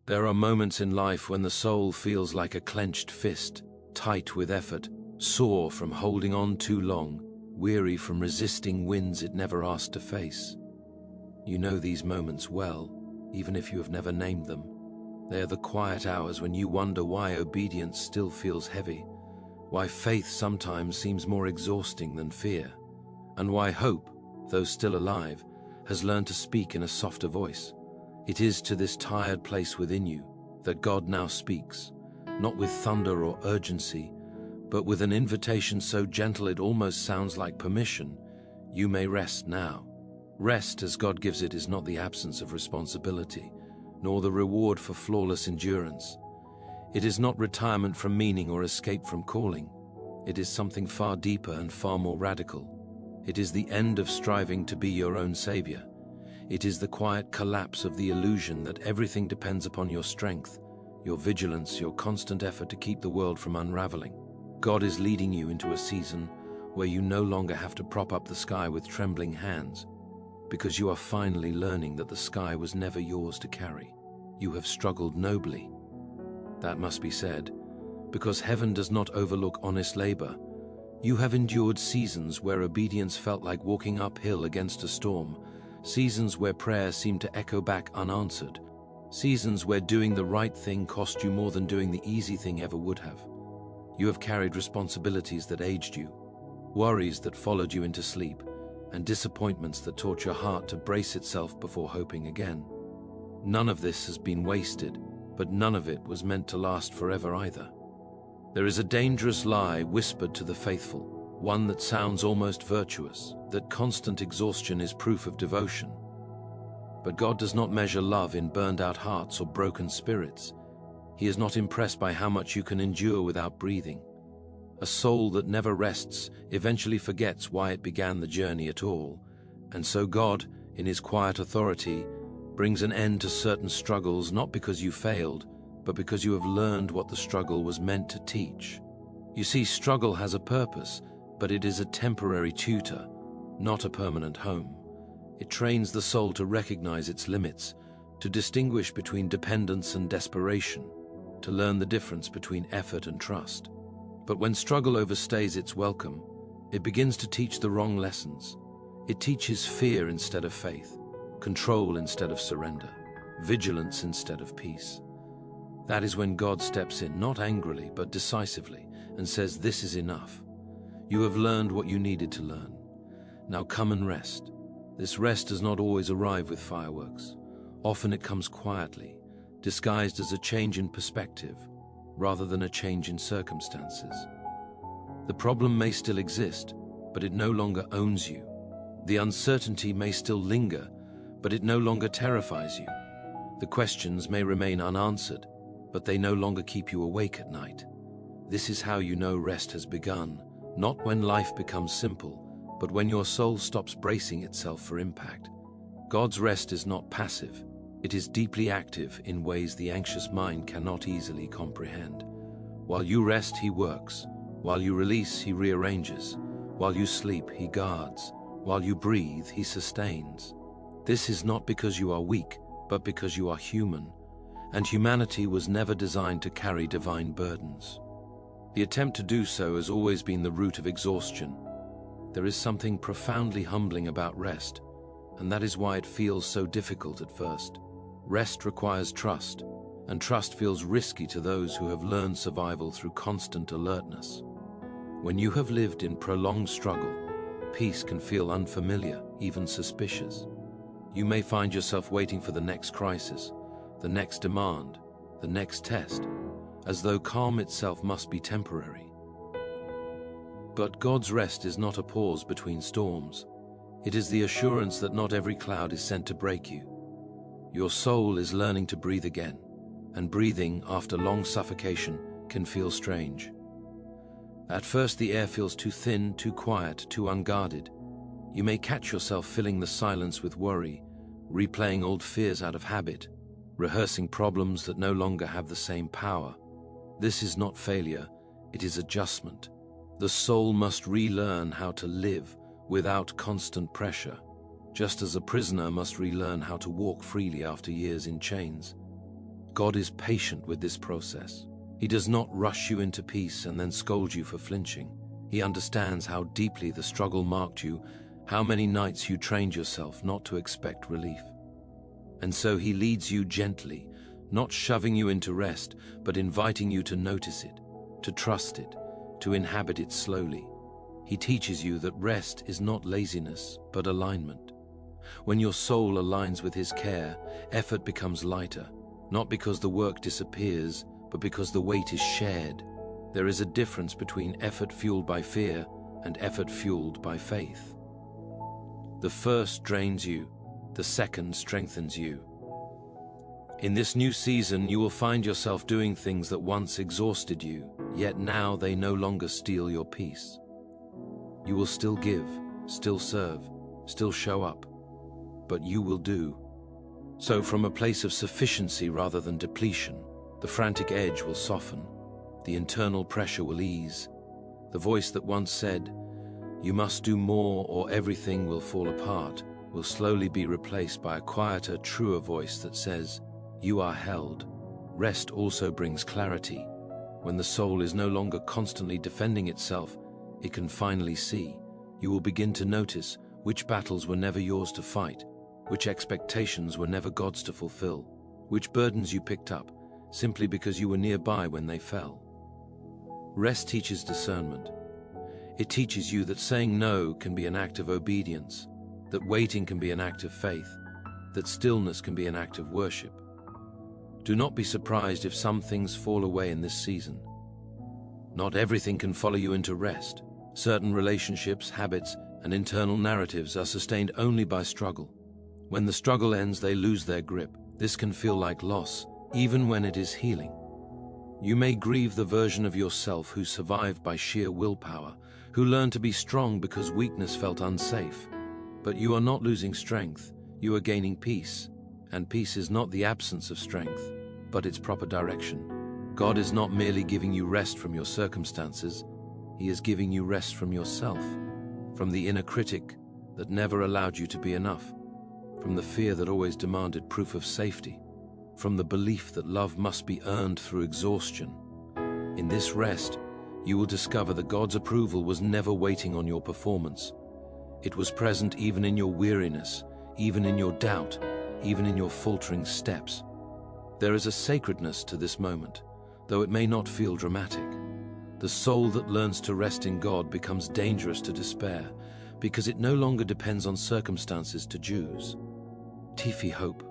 There are moments in life when the soul feels like a clenched fist, tight with effort, sore from holding on too long, weary from resisting winds it never asked to face. You know these moments well, even if you have never named them. They are the quiet hours when you wonder why obedience still feels heavy, why faith sometimes seems more exhausting than fear, and why hope, though still alive, has learned to speak in a softer voice. It is to this tired place within you that God now speaks, not with thunder or urgency, but with an invitation so gentle it almost sounds like permission. You may rest now. Rest, as God gives it, is not the absence of responsibility, nor the reward for flawless endurance. It is not retirement from meaning or escape from calling. It is something far deeper and far more radical. It is the end of striving to be your own savior. It is the quiet collapse of the illusion that everything depends upon your strength, your vigilance, your constant effort to keep the world from unraveling. God is leading you into a season where you no longer have to prop up the sky with trembling hands, because you are finally learning that the sky was never yours to carry. You have struggled nobly. That must be said, because heaven does not overlook honest labor. You have endured seasons where obedience felt like walking uphill against a storm, seasons where prayer seemed to echo back unanswered, seasons where doing the right thing cost you more than doing the easy thing ever would have. You have carried responsibilities that aged you, worries that followed you into sleep, and disappointments that taught your heart to brace itself before hoping again. None of this has been wasted, but none of it was meant to last forever either. There is a dangerous lie whispered to the faithful, one that sounds almost virtuous, that constant exhaustion is proof of devotion. But God does not measure love in burned-out hearts or broken spirits. He is not impressed by how much you can endure without breathing. A soul that never rests eventually forgets why it began the journey at all, and so God, in His quiet authority, brings an end to certain struggles not because you failed, but because you have learned what the struggle was meant to teach. You see, struggle has a purpose, but it is a temporary tutor, not a permanent home. It trains the soul to recognize its limits, to distinguish between dependence and desperation, to learn the difference between effort and trust. But when struggle overstays its welcome, it begins to teach the wrong lessons. It teaches fear instead of faith, control instead of surrender, vigilance instead of peace. That is when God steps in, not angrily, but decisively, and says, "This is enough. You have learned what you needed to learn. Now come and rest." This rest does not always arrive with fireworks. Often it comes quietly, disguised as a change in perspective, rather than a change in circumstances. The problem may still exist, but it no longer owns you. The uncertainty may still linger, but it no longer terrifies you. The questions may remain unanswered, but they no longer keep you awake at night. This is how you know rest has begun, not when life becomes simple, but when your soul stops bracing itself for impact. God's rest is not passive. It is deeply active in ways the anxious mind cannot easily comprehend. While you rest, He works. While you release, He rearranges. While you sleep, He guards. While you breathe, He sustains. This is not because you are weak, but because you are human, and humanity was never designed to carry divine burdens. The attempt to do so has always been the root of exhaustion. There is something profoundly humbling about rest, and that is why it feels so difficult at first. Rest requires trust, and trust feels risky to those who have learned survival through constant alertness. When you have lived in prolonged struggle, peace can feel unfamiliar, even suspicious. You may find yourself waiting for the next crisis, the next demand, the next test, as though calm itself must be temporary. But God's rest is not a pause between storms. It is the assurance that not every cloud is sent to break you. Your soul is learning to breathe again, and breathing after long suffocation can feel strange. At first the air feels too thin, too quiet, too unguarded. You may catch yourself filling the silence with worry, replaying old fears out of habit, rehearsing problems that no longer have the same power. This is not failure, it is adjustment. The soul must relearn how to live without constant pressure, just as a prisoner must relearn how to walk freely after years in chains. God is patient with this process. He does not rush you into peace and then scold you for flinching. He understands how deeply the struggle marked you, how many nights you trained yourself not to expect relief. And so he leads you gently, not shoving you into rest, but inviting you to notice it, to trust it, to inhabit it slowly. He teaches you that rest is not laziness, but alignment. When your soul aligns with his care, effort becomes lighter, not because the work disappears, but because the weight is shared. There is a difference between effort fueled by fear and effort fueled by faith. The first drains you, the second strengthens you. In this new season, you will find yourself doing things that once exhausted you, yet now they no longer steal your peace. You will still give, still serve, still show up, but you will do. So from a place of sufficiency rather than depletion, the frantic edge will soften, the internal pressure will ease. The voice that once said, "You must do more or everything will fall apart," will slowly be replaced by a quieter, truer voice that says, "You are held." Rest also brings clarity. When the soul is no longer constantly defending itself, it can finally see. You will begin to notice which battles were never yours to fight, which expectations were never God's to fulfill, which burdens you picked up simply because you were nearby when they fell. Rest teaches discernment. It teaches you that saying no can be an act of obedience, that waiting can be an act of faith, that stillness can be an act of worship. Do not be surprised if some things fall away in this season. Not everything can follow you into rest. Certain relationships, habits, and internal narratives are sustained only by struggle. When the struggle ends, they lose their grip. This can feel like loss, even when it is healing. You may grieve the version of yourself who survived by sheer willpower, who learned to be strong because weakness felt unsafe. But you are not losing strength, you are gaining peace. And peace is not the absence of strength, but its proper direction. God is not merely giving you rest from your circumstances, He is giving you rest from yourself, from the inner critic that never allowed you to be enough, from the fear that always demanded proof of safety, from the belief that love must be earned through exhaustion. In this rest, you will discover that God's approval was never waiting on your performance. It was present even in your weariness, even in your doubt, even in your faltering steps. There is a sacredness to this moment, though it may not feel dramatic. The soul that learns to rest in God becomes dangerous to despair, because it no longer depends on circumstances to choose. Tifi hope.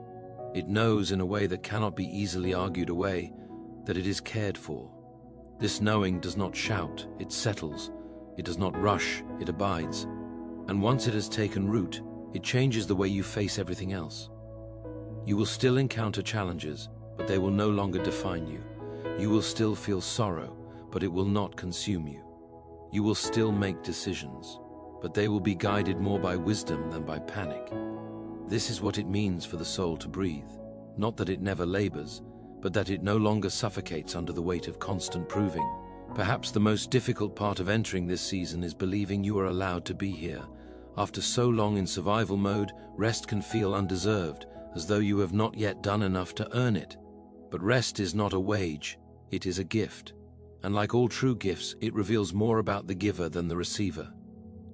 It knows in a way that cannot be easily argued away that it is cared for. This knowing does not shout, it settles. It does not rush, it abides. And once it has taken root, it changes the way you face everything else. You will still encounter challenges, but they will no longer define you. You will still feel sorrow, but it will not consume you. You will still make decisions, but they will be guided more by wisdom than by panic. This is what it means for the soul to breathe. Not that it never labors, but that it no longer suffocates under the weight of constant proving. Perhaps the most difficult part of entering this season is believing you are allowed to be here. After so long in survival mode, rest can feel undeserved, as though you have not yet done enough to earn it. But rest is not a wage, it is a gift. And like all true gifts, it reveals more about the giver than the receiver.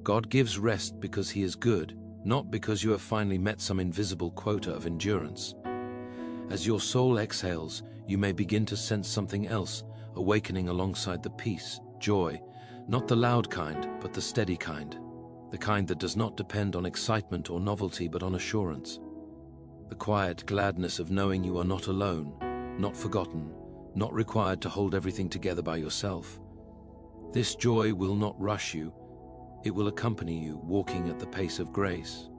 God gives rest because He is good, not because you have finally met some invisible quota of endurance. As your soul exhales, you may begin to sense something else, awakening alongside the peace, joy, not the loud kind, but the steady kind. The kind that does not depend on excitement or novelty, but on assurance. The quiet gladness of knowing you are not alone, not forgotten, not required to hold everything together by yourself. This joy will not rush you, it will accompany you, walking at the pace of grace.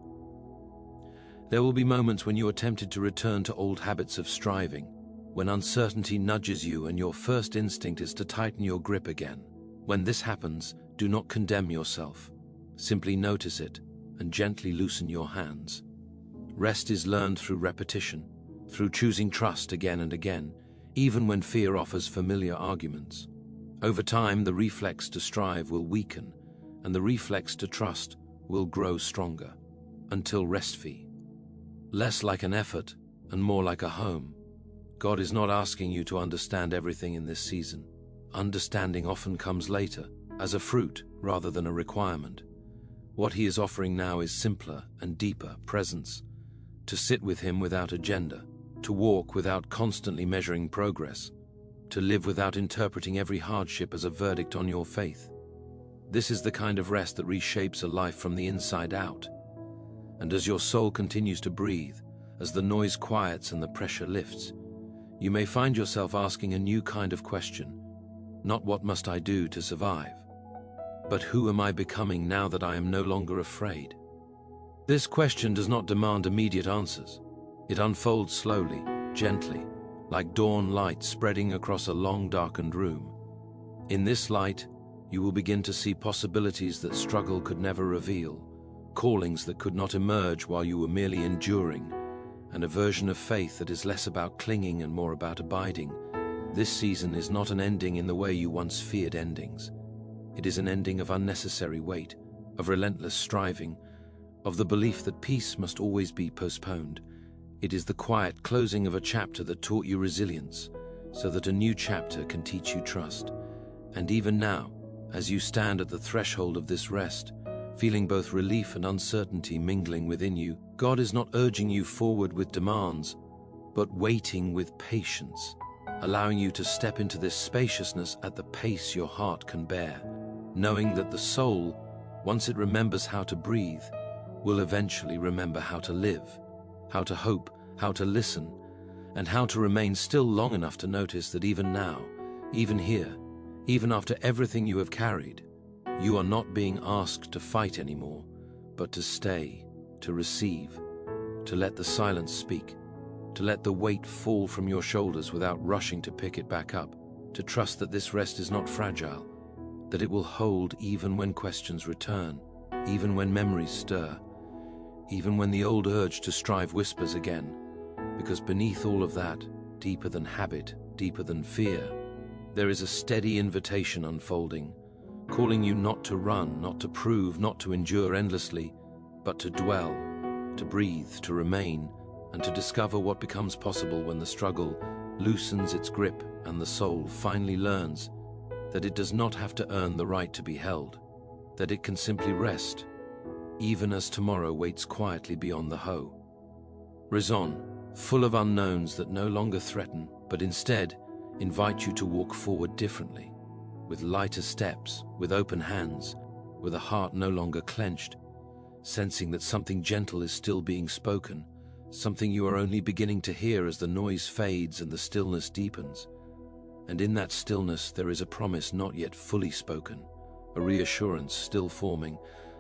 There will be moments when you are tempted to return to old habits of striving, when uncertainty nudges you and your first instinct is to tighten your grip again. When this happens, do not condemn yourself. Simply notice it and gently loosen your hands. Rest is learned through repetition, through choosing trust again and again, even when fear offers familiar arguments. Over time, the reflex to strive will weaken, and the reflex to trust will grow stronger, until rest fee. Less like an effort and more like a home. God is not asking you to understand everything in this season. Understanding often comes later, as a fruit rather than a requirement. What He is offering now is simpler and deeper presence, to sit with Him without agenda, to walk without constantly measuring progress, to live without interpreting every hardship as a verdict on your faith. This is the kind of rest that reshapes a life from the inside out. And as your soul continues to breathe, as the noise quiets and the pressure lifts, you may find yourself asking a new kind of question. Not what must I do to survive, but who am I becoming now that I am no longer afraid? This question does not demand immediate answers. It unfolds slowly, gently, like dawn light spreading across a long darkened room. In this light, you will begin to see possibilities that struggle could never reveal, callings that could not emerge while you were merely enduring, and a version of faith that is less about clinging and more about abiding. This season is not an ending in the way you once feared endings. It is an ending of unnecessary weight, of relentless striving, of the belief that peace must always be postponed. It is the quiet closing of a chapter that taught you resilience, so that a new chapter can teach you trust. And even now, as you stand at the threshold of this rest, feeling both relief and uncertainty mingling within you, God is not urging you forward with demands, but waiting with patience, allowing you to step into this spaciousness at the pace your heart can bear, knowing that the soul, once it remembers how to breathe, will eventually remember how to live, how to hope, how to listen, and how to remain still long enough to notice that even now, even here, even after everything you have carried, you are not being asked to fight anymore, but to stay, to receive, to let the silence speak, to let the weight fall from your shoulders without rushing to pick it back up, to trust that this rest is not fragile, that it will hold even when questions return, even when memories stir, even when the old urge to strive whispers again, because beneath all of that, deeper than habit, deeper than fear, there is a steady invitation unfolding, calling you not to run, not to prove, not to endure endlessly, but to dwell, to breathe, to remain, and to discover what becomes possible when the struggle loosens its grip and the soul finally learns that it does not have to earn the right to be held, that it can simply rest, even as tomorrow waits quietly beyond the hoe. Raison, full of unknowns that no longer threaten, but instead invite you to walk forward differently, with lighter steps, with open hands, with a heart no longer clenched, sensing that something gentle is still being spoken, something you are only beginning to hear as the noise fades and the stillness deepens. And in that stillness there is a promise not yet fully spoken, a reassurance still forming,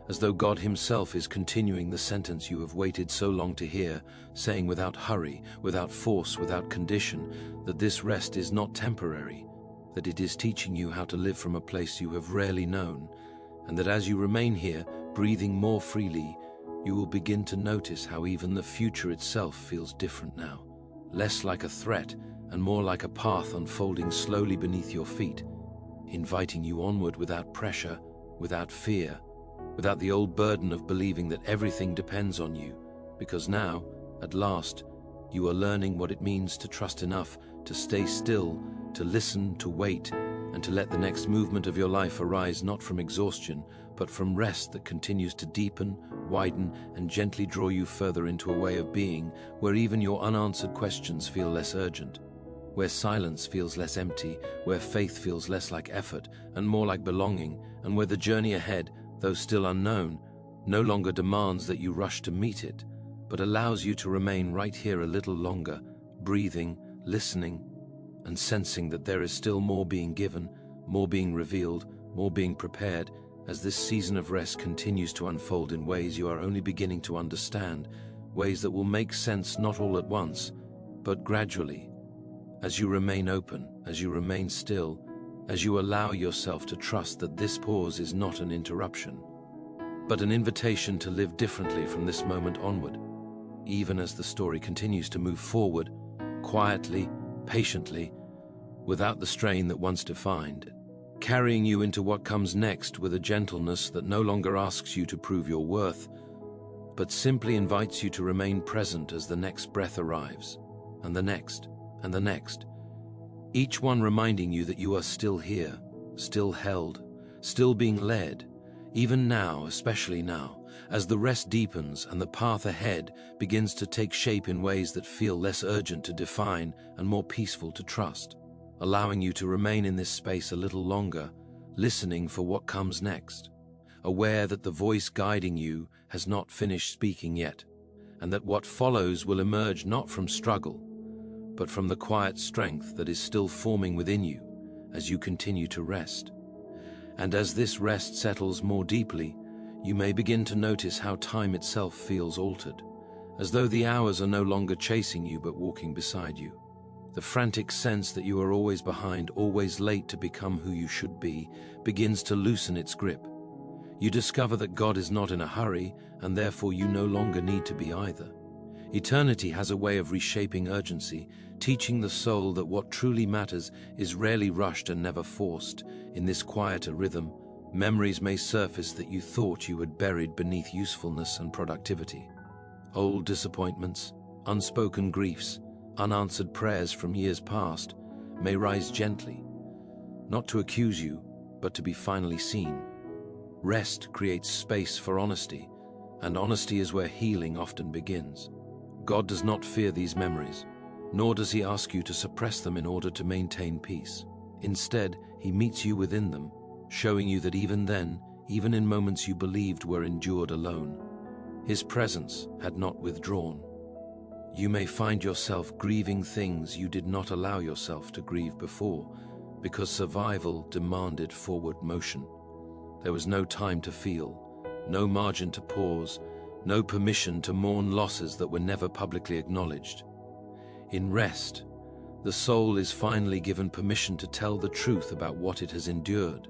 as though God Himself is continuing the sentence you have waited so long to hear, saying without hurry, without force, without condition, that this rest is not temporary, that it is teaching you how to live from a place you have rarely known, and that as you remain here, breathing more freely, you will begin to notice how even the future itself feels different now, less like a threat and more like a path unfolding slowly beneath your feet, inviting you onward without pressure, without fear, without the old burden of believing that everything depends on you, because now, at last, you are learning what it means to trust enough to stay still, to listen, to wait, and to let the next movement of your life arise not from exhaustion, but from rest that continues to deepen, widen, and gently draw you further into a way of being where even your unanswered questions feel less urgent, where silence feels less empty, where faith feels less like effort and more like belonging, and where the journey ahead, though still unknown, no longer demands that you rush to meet it, but allows you to remain right here a little longer, breathing, listening, and sensing that there is still more being given, more being revealed, more being prepared, as this season of rest continues to unfold in ways you are only beginning to understand, ways that will make sense not all at once, but gradually, as you remain open, as you remain still, as you allow yourself to trust that this pause is not an interruption, but an invitation to live differently from this moment onward, even as the story continues to move forward, quietly, patiently, without the strain that once defined it, carrying you into what comes next with a gentleness that no longer asks you to prove your worth, but simply invites you to remain present as the next breath arrives, and the next, and the next, each one reminding you that you are still here, still held, still being led, even now, especially now, as the rest deepens and the path ahead begins to take shape in ways that feel less urgent to define and more peaceful to trust, allowing you to remain in this space a little longer, listening for what comes next, aware that the voice guiding you has not finished speaking yet, and that what follows will emerge not from struggle, but from the quiet strength that is still forming within you as you continue to rest. And as this rest settles more deeply, you may begin to notice how time itself feels altered, as though the hours are no longer chasing you but walking beside you. The frantic sense that you are always behind, always late to become who you should be, begins to loosen its grip. You discover that God is not in a hurry, and therefore you no longer need to be either. Eternity has a way of reshaping urgency, teaching the soul that what truly matters is rarely rushed and never forced. In this quieter rhythm, memories may surface that you thought you had buried beneath usefulness and productivity. Old disappointments, unspoken griefs, unanswered prayers from years past may rise gently, not to accuse you, but to be finally seen. Rest creates space for honesty, and honesty is where healing often begins. God does not fear these memories, nor does he ask you to suppress them in order to maintain peace. Instead, he meets you within them, showing you that even then, even in moments you believed were endured alone, his presence had not withdrawn. You may find yourself grieving things you did not allow yourself to grieve before, because survival demanded forward motion. There was no time to feel, no margin to pause, no permission to mourn losses that were never publicly acknowledged. In rest, the soul is finally given permission to tell the truth about what it has endured.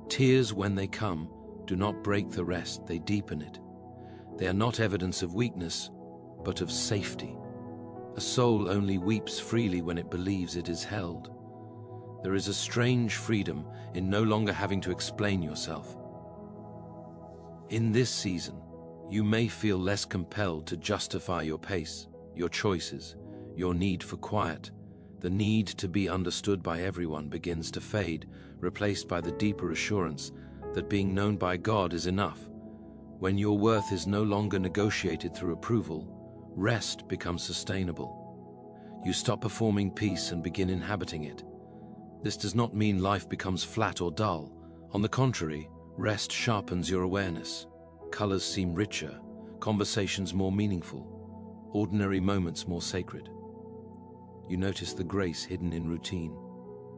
Tears, when they come, do not break the rest, they deepen it. They are not evidence of weakness, but of safety. A soul only weeps freely when it believes it is held. There is a strange freedom in no longer having to explain yourself. In this season, you may feel less compelled to justify your pace, your choices, your need for quiet. The need to be understood by everyone begins to fade, replaced by the deeper assurance that being known by God is enough. When your worth is no longer negotiated through approval, rest becomes sustainable. You stop performing peace and begin inhabiting it. This does not mean life becomes flat or dull. On the contrary, rest sharpens your awareness. Colors seem richer, conversations more meaningful, ordinary moments more sacred. You notice the grace hidden in routine,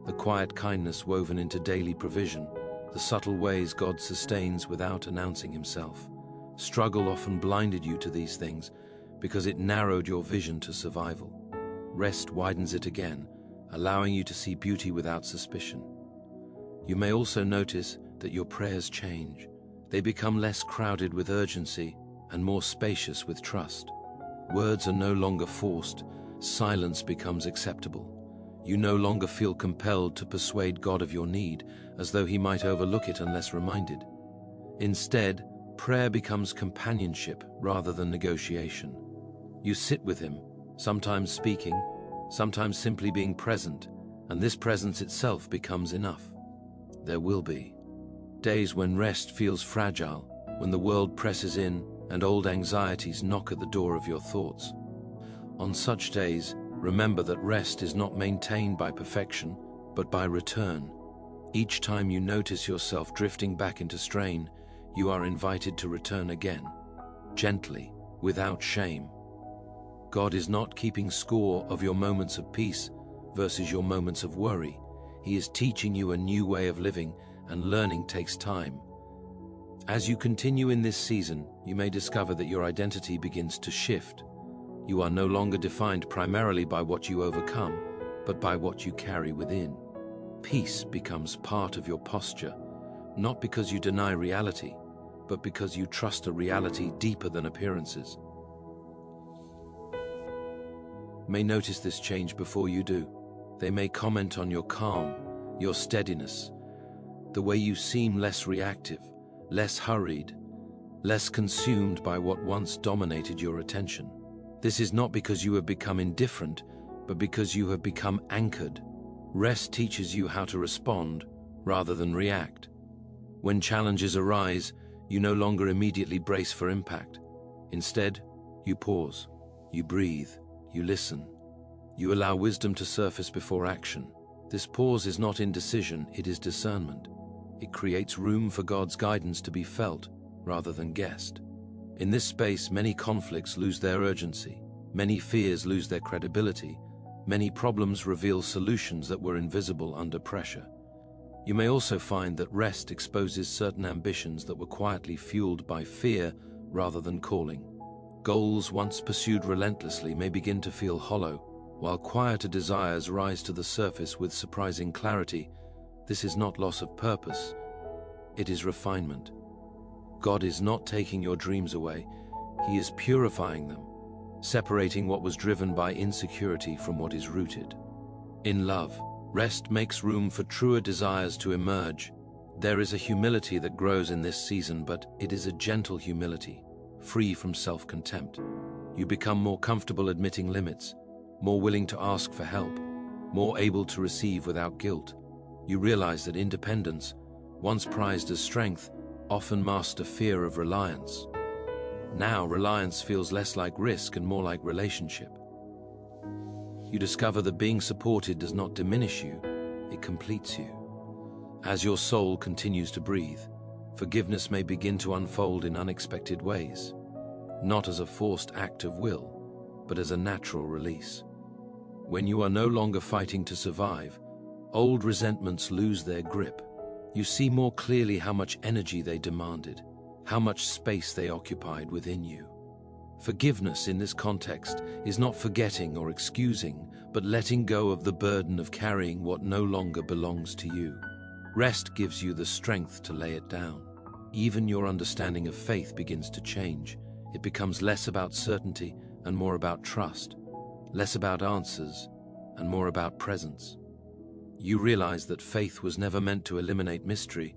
the quiet kindness woven into daily provision, the subtle ways God sustains without announcing himself. Struggle often blinded you to these things because it narrowed your vision to survival. Rest widens it again, allowing you to see beauty without suspicion. You may also notice that your prayers change. They become less crowded with urgency and more spacious with trust. Words are no longer forced. Silence becomes acceptable. You no longer feel compelled to persuade God of your need, as though he might overlook it unless reminded. Instead, prayer becomes companionship rather than negotiation. You sit with him, sometimes speaking, sometimes simply being present, and this presence itself becomes enough. There will be days when rest feels fragile, when the world presses in and old anxieties knock at the door of your thoughts. On such days, remember that rest is not maintained by perfection, but by return. Each time you notice yourself drifting back into strain, you are invited to return again, gently, without shame. God is not keeping score of your moments of peace versus your moments of worry. He is teaching you a new way of living, and learning takes time. As you continue in this season, you may discover that your identity begins to shift. You are no longer defined primarily by what you overcome, but by what you carry within. Peace becomes part of your posture, not because you deny reality, but because you trust a reality deeper than appearances. May notice this change before you do. They may comment on your calm, your steadiness, the way you seem less reactive, less hurried, less consumed by what once dominated your attention. This is not because you have become indifferent, but because you have become anchored. Rest teaches you how to respond rather than react. When challenges arise, you no longer immediately brace for impact. Instead, you pause, you breathe, you listen. You allow wisdom to surface before action. This pause is not indecision, it is discernment. It creates room for God's guidance to be felt rather than guessed. In this space, many conflicts lose their urgency, many fears lose their credibility, many problems reveal solutions that were invisible under pressure. You may also find that rest exposes certain ambitions that were quietly fueled by fear rather than calling. Goals once pursued relentlessly may begin to feel hollow, while quieter desires rise to the surface with surprising clarity. This is not loss of purpose, it is refinement. God is not taking your dreams away, He is purifying them, separating what was driven by insecurity from what is rooted in love. Rest makes room for truer desires to emerge. There is a humility that grows in this season, but it is a gentle humility, free from self-contempt. You become more comfortable admitting limits, more willing to ask for help, more able to receive without guilt. You realize that independence, once prized as strength, often masked a fear of reliance. Now, reliance feels less like risk and more like relationship. You discover that being supported does not diminish you, it completes you. As your soul continues to breathe, forgiveness may begin to unfold in unexpected ways, not as a forced act of will, but as a natural release. When you are no longer fighting to survive, old resentments lose their grip. You see more clearly how much energy they demanded, how much space they occupied within you. Forgiveness in this context is not forgetting or excusing, but letting go of the burden of carrying what no longer belongs to you. Rest gives you the strength to lay it down. Even your understanding of faith begins to change. It becomes less about certainty and more about trust, less about answers and more about presence. You realize that faith was never meant to eliminate mystery,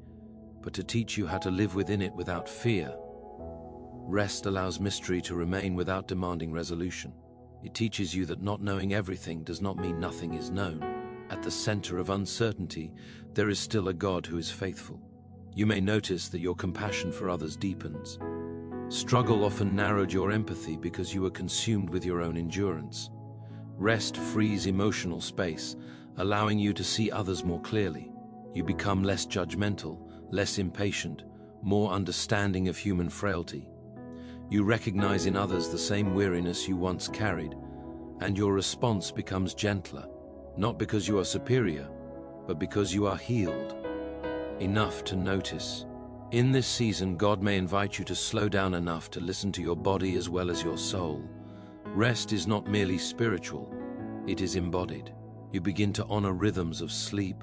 but to teach you how to live within it without fear. Rest allows mystery to remain without demanding resolution. It teaches you that not knowing everything does not mean nothing is known. At the center of uncertainty, there is still a God who is faithful. You may notice that your compassion for others deepens. Struggle often narrowed your empathy because you were consumed with your own endurance. Rest frees emotional space, allowing you to see others more clearly. You become less judgmental, less impatient, more understanding of human frailty. You recognize in others the same weariness you once carried, and your response becomes gentler, not because you are superior, but because you are healed. Enough to notice. In this season, God may invite you to slow down enough to listen to your body as well as your soul. Rest is not merely spiritual, it is embodied. You begin to honor rhythms of sleep,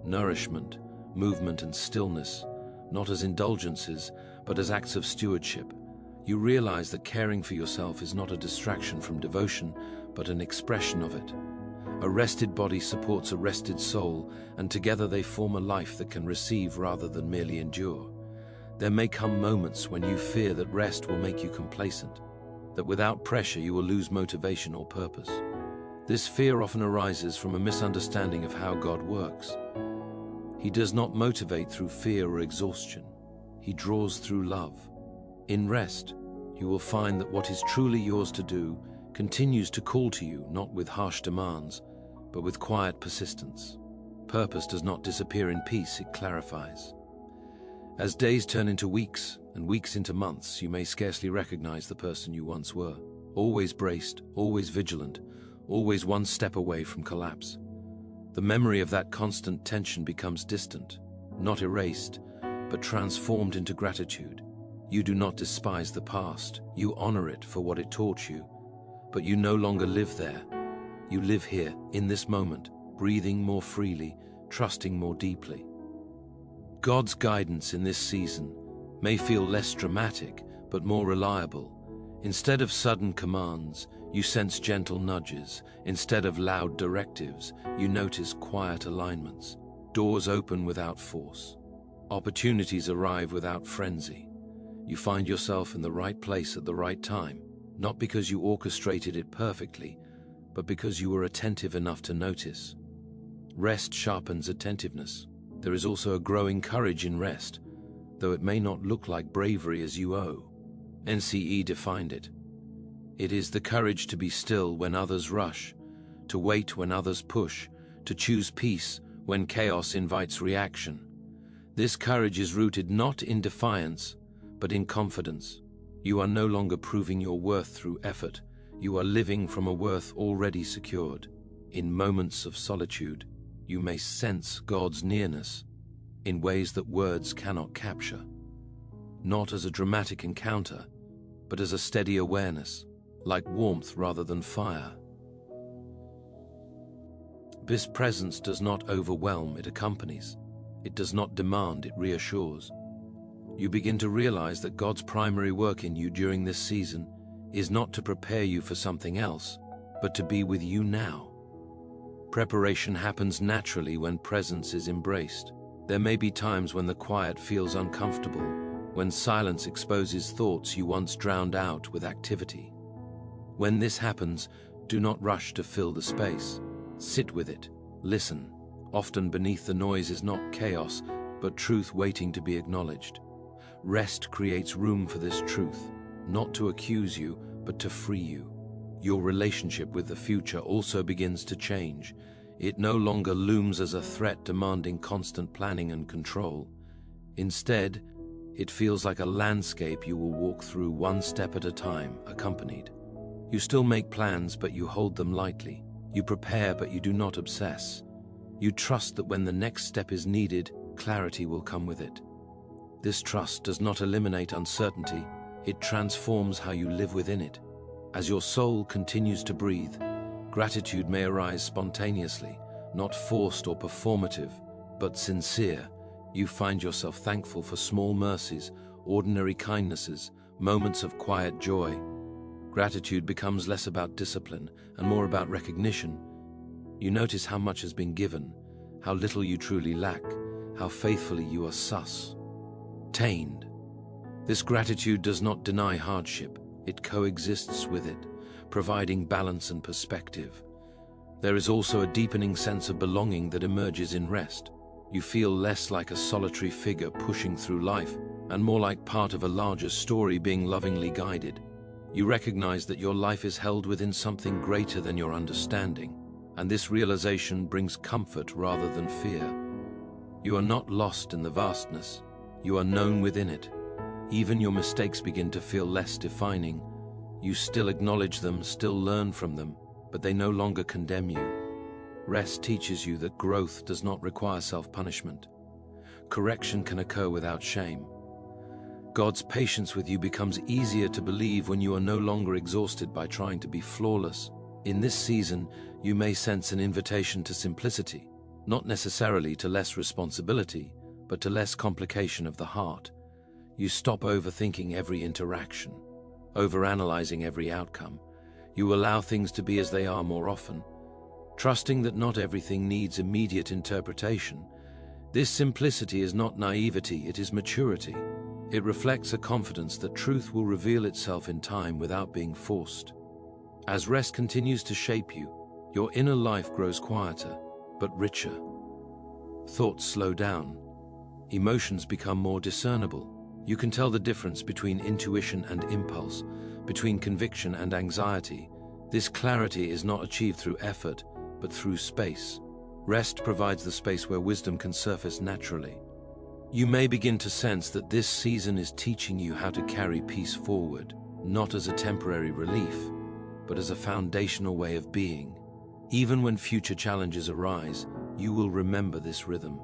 nourishment, movement, and stillness, not as indulgences, but as acts of stewardship. You realize that caring for yourself is not a distraction from devotion, but an expression of it. A rested body supports a rested soul, and together they form a life that can receive rather than merely endure. There may come moments when you fear that rest will make you complacent, that without pressure you will lose motivation or purpose. This fear often arises from a misunderstanding of how God works. He does not motivate through fear or exhaustion. He draws through love. In rest, you will find that what is truly yours to do continues to call to you, not with harsh demands, but with quiet persistence. Purpose does not disappear in peace, it clarifies. As days turn into weeks and weeks into months, you may scarcely recognize the person you once were. Always braced, always vigilant, always one step away from collapse. The memory of that constant tension becomes distant, not erased, but transformed into gratitude. You do not despise the past, you honor it for what it taught you, but you no longer live there. You live here, in this moment, breathing more freely, trusting more deeply. God's guidance in this season may feel less dramatic, but more reliable. Instead of sudden commands, you sense gentle nudges. Instead of loud directives, you notice quiet alignments. Doors open without force. Opportunities arrive without frenzy. You find yourself in the right place at the right time, not because you orchestrated it perfectly, but because you were attentive enough to notice. Rest sharpens attentiveness. There is also a growing courage in rest, though it may not look like bravery as you owe. NCE defined it. It is the courage to be still when others rush, to wait when others push, to choose peace when chaos invites reaction. This courage is rooted not in defiance, but in confidence. You are no longer proving your worth through effort. You are living from a worth already secured. In moments of solitude, you may sense God's nearness in ways that words cannot capture. Not as a dramatic encounter, but as a steady awareness, like warmth rather than fire. This presence does not overwhelm, it accompanies. It does not demand, it reassures. You begin to realize that God's primary work in you during this season is not to prepare you for something else, but to be with you now. Preparation happens naturally when presence is embraced. There may be times when the quiet feels uncomfortable, when silence exposes thoughts you once drowned out with activity. When this happens, do not rush to fill the space. Sit with it, listen. Often beneath the noise is not chaos, but truth waiting to be acknowledged. Rest creates room for this truth, not to accuse you, but to free you. Your relationship with the future also begins to change. It no longer looms as a threat demanding constant planning and control. Instead, it feels like a landscape you will walk through one step at a time, accompanied. You still make plans, but you hold them lightly. You prepare, but you do not obsess. You trust that when the next step is needed, clarity will come with it. This trust does not eliminate uncertainty, it transforms how you live within it. As your soul continues to breathe, gratitude may arise spontaneously, not forced or performative, but sincere. You find yourself thankful for small mercies, ordinary kindnesses, moments of quiet joy. Gratitude becomes less about discipline and more about recognition. You notice how much has been given, how little you truly lack, how faithfully you are sustained. This gratitude does not deny hardship, it coexists with it, providing balance and perspective. There is also a deepening sense of belonging that emerges in rest. You feel less like a solitary figure pushing through life, and more like part of a larger story being lovingly guided. You recognize that your life is held within something greater than your understanding, and this realization brings comfort rather than fear. You are not lost in the vastness, you are known within it. Even your mistakes begin to feel less defining. You still acknowledge them, still learn from them, but they no longer condemn you. Rest teaches you that growth does not require self-punishment. Correction can occur without shame. God's patience with you becomes easier to believe when you are no longer exhausted by trying to be flawless. In this season, you may sense an invitation to simplicity, not necessarily to less responsibility, but to less complication of the heart. You stop overthinking every interaction, overanalyzing every outcome. You allow things to be as they are more often, trusting that not everything needs immediate interpretation. This simplicity is not naivety, it is maturity. It reflects a confidence that truth will reveal itself in time without being forced. As rest continues to shape you, your inner life grows quieter, but richer. Thoughts slow down. Emotions become more discernible. You can tell the difference between intuition and impulse, between conviction and anxiety. This clarity is not achieved through effort, but through space. Rest provides the space where wisdom can surface naturally. You may begin to sense that this season is teaching you how to carry peace forward, not as a temporary relief, but as a foundational way of being. Even when future challenges arise, you will remember this rhythm.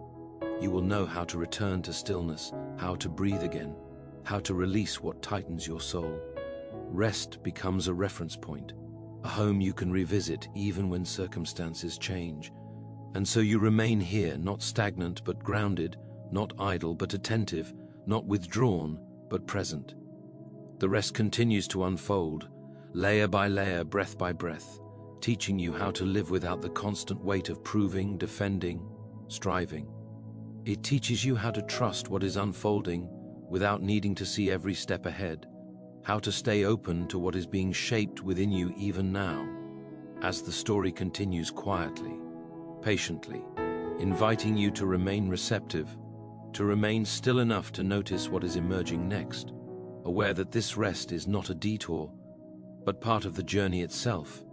You will know how to return to stillness, how to breathe again, how to release what tightens your soul. Rest becomes a reference point, a home you can revisit even when circumstances change. And so you remain here, not stagnant but grounded, not idle but attentive, not withdrawn but present. The rest continues to unfold, layer by layer, breath by breath, teaching you how to live without the constant weight of proving, defending, striving. It teaches you how to trust what is unfolding without needing to see every step ahead, how to stay open to what is being shaped within you even now. as the story continues quietly, patiently, inviting you to remain receptive, to remain still enough to notice what is emerging next, aware that this rest is not a detour, but part of the journey itself,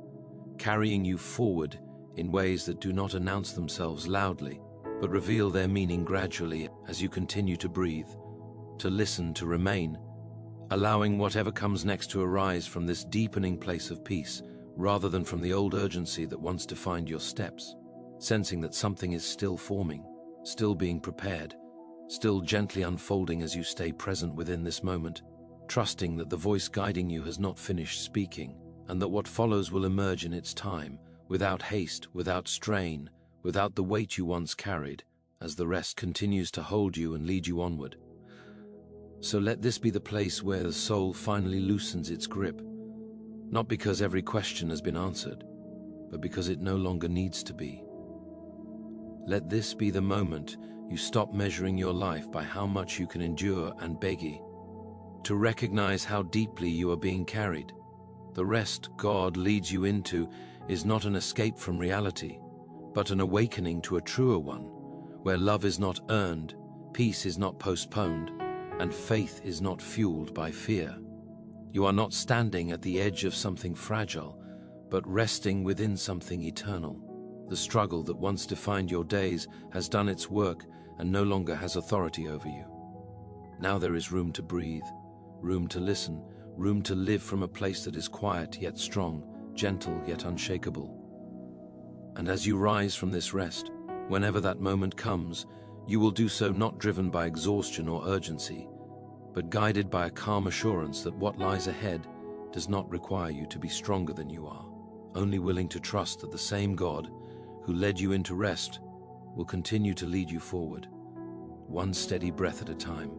carrying you forward in ways that do not announce themselves loudly, but reveal their meaning gradually as you continue to breathe, to listen, to remain, allowing whatever comes next to arise from this deepening place of peace, rather than from the old urgency that once defined your steps, sensing that something is still forming, still being prepared, still gently unfolding as you stay present within this moment, trusting that the voice guiding you has not finished speaking, and that what follows will emerge in its time, without haste, without strain, without the weight you once carried, as the rest continues to hold you and lead you onward. So let this be the place where the soul finally loosens its grip, not because every question has been answered, but because it no longer needs to be. Let this be the moment you stop measuring your life by how much you can endure and beg, to recognize how deeply you are being carried. The rest God leads you into is not an escape from reality, but an awakening to a truer one, where love is not earned, peace is not postponed, and faith is not fueled by fear. You are not standing at the edge of something fragile, but resting within something eternal. The struggle that once defined your days has done its work and no longer has authority over you. Now there is room to breathe, room to listen, room to live from a place that is quiet yet strong, gentle yet unshakable. And as you rise from this rest, whenever that moment comes, you will do so not driven by exhaustion or urgency, but guided by a calm assurance that what lies ahead does not require you to be stronger than you are, only willing to trust that the same God who led you into rest will continue to lead you forward, one steady breath at a time.